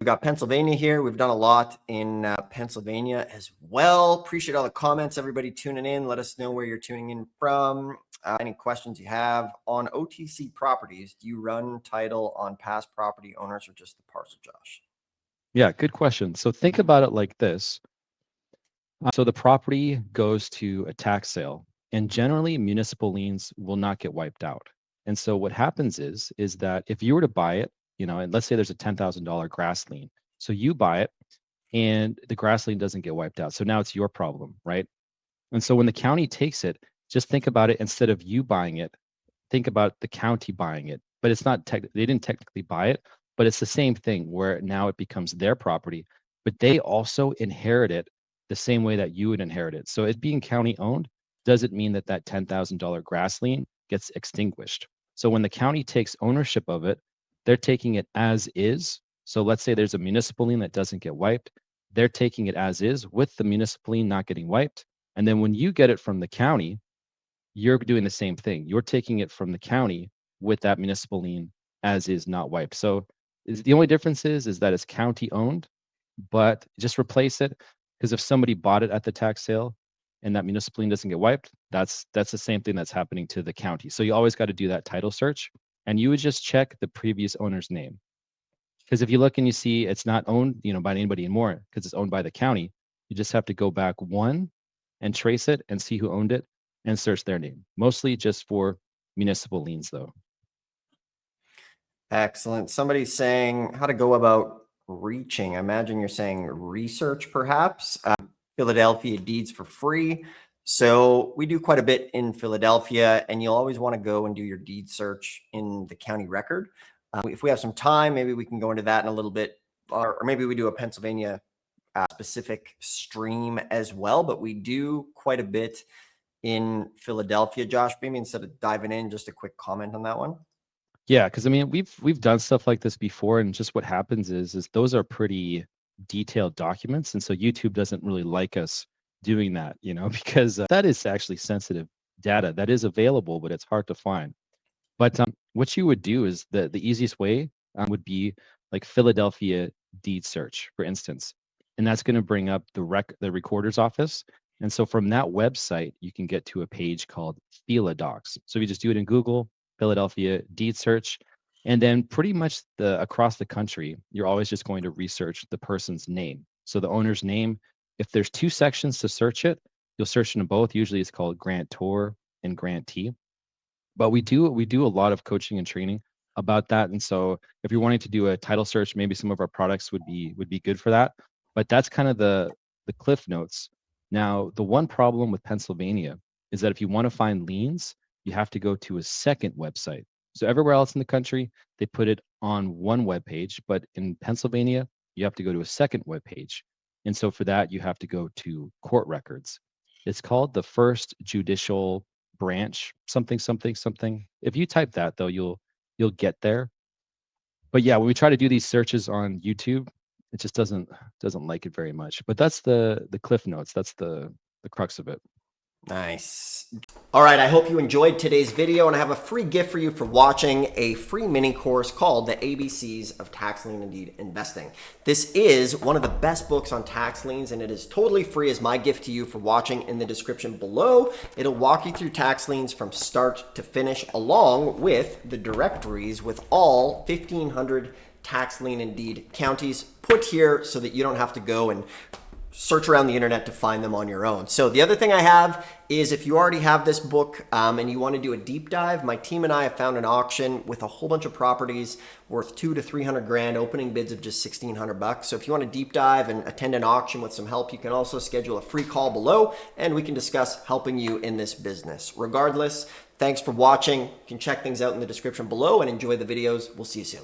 We've got Pennsylvania here. We've done a lot in Pennsylvania as well. Appreciate all the comments, everybody tuning in. Let us know where you're tuning in from. Any questions you have on OTC properties. Do you run title on past property owners or just the parcel, Josh? Yeah, good question. So think about it like this. So the property goes to a tax sale, and generally municipal liens will not get wiped out. And so what happens is that if you were to buy it, and let's say there's a $10,000 grass lien. So you buy it and the grass lien doesn't get wiped out. So now it's your problem, right? And so when the county takes it, just think about it, instead of you buying it, think about the county buying it. But it's not they didn't technically buy it, but it's the same thing where now it becomes their property, but they also inherit it the same way that you would inherit it. So it being county owned doesn't mean that that $10,000 grass lien gets extinguished. So when the county takes ownership of it, they're taking it as is. So let's say there's a municipal lien that doesn't get wiped. They're taking it as is with the municipal lien not getting wiped. And then when you get it from the county, you're doing the same thing. You're taking it from the county with that municipal lien as is, not wiped. So the only difference is that it's county owned, but just replace it, because if somebody bought it at the tax sale and that municipal lien doesn't get wiped, that's the same thing that's happening to the county. So you always got to do that title search, and you would just check the previous owner's name. Because if you look and you see it's not owned, by anybody anymore because it's owned by the county, you just have to go back one and trace it and see who owned it and search their name. Mostly just for municipal liens, though. Excellent. Somebody's saying how to go about reaching. I imagine you're saying research, perhaps. Philadelphia Deeds for free. So we do quite a bit in Philadelphia, and you'll always want to go and do your deed search in the county record. If we have some time, maybe we can go into that in a little bit, or maybe we do a Pennsylvania specific stream as well. But we do quite a bit in Philadelphia. Josh, maybe instead of diving in, just a quick comment on that one. Yeah, because we've done stuff like this before, and just what happens is those are pretty detailed documents, and so YouTube doesn't really like us doing that, because that is actually sensitive data that is available, but it's hard to find. But what you would do is the easiest way would be like Philadelphia deed search, for instance, and that's going to bring up the recorder's office. And so from that website, you can get to a page called Philadocs. So if you just do it in Google, Philadelphia deed search, and then pretty much across the country, you're always just going to research the person's name. So the owner's name, if there's two sections to search it, you'll search in both. Usually it's called grantor and grantee. But we do a lot of coaching and training about that. And so if you're wanting to do a title search, maybe some of our products would be good for that. But that's kind of the cliff notes. Now, the one problem with Pennsylvania is that if you want to find liens, you have to go to a second website. So everywhere else in the country, they put it on one web page, but in Pennsylvania, you have to go to a second web page. And so for that, you have to go to court records. It's called the First Judicial Branch, something. If you type that, though, you'll get there. But yeah, when we try to do these searches on YouTube, it just doesn't like it very much. But that's the cliff notes. That's the crux of it. Nice. All right, I hope you enjoyed today's video, and I have a free gift for you for watching a free mini course called The ABCs of Tax Lien and Deed Investing. This is one of the best books on tax liens, and it is totally free as my gift to you for watching. In the description below, it'll walk you through tax liens from start to finish, along with the directories with all 1,500 tax lien and deed counties put here so that you don't have to go and search around the internet to find them on your own. So the other thing I have is, if you already have this book and you want to do a deep dive, my team and I have found an auction with a whole bunch of properties worth 200 to 300 grand, opening bids of just 1,600 bucks. So if you want to deep dive and attend an auction with some help, you can also schedule a free call below and we can discuss helping you in this business. Regardless, thanks for watching. You can check things out in the description below and enjoy the videos. We'll see you soon.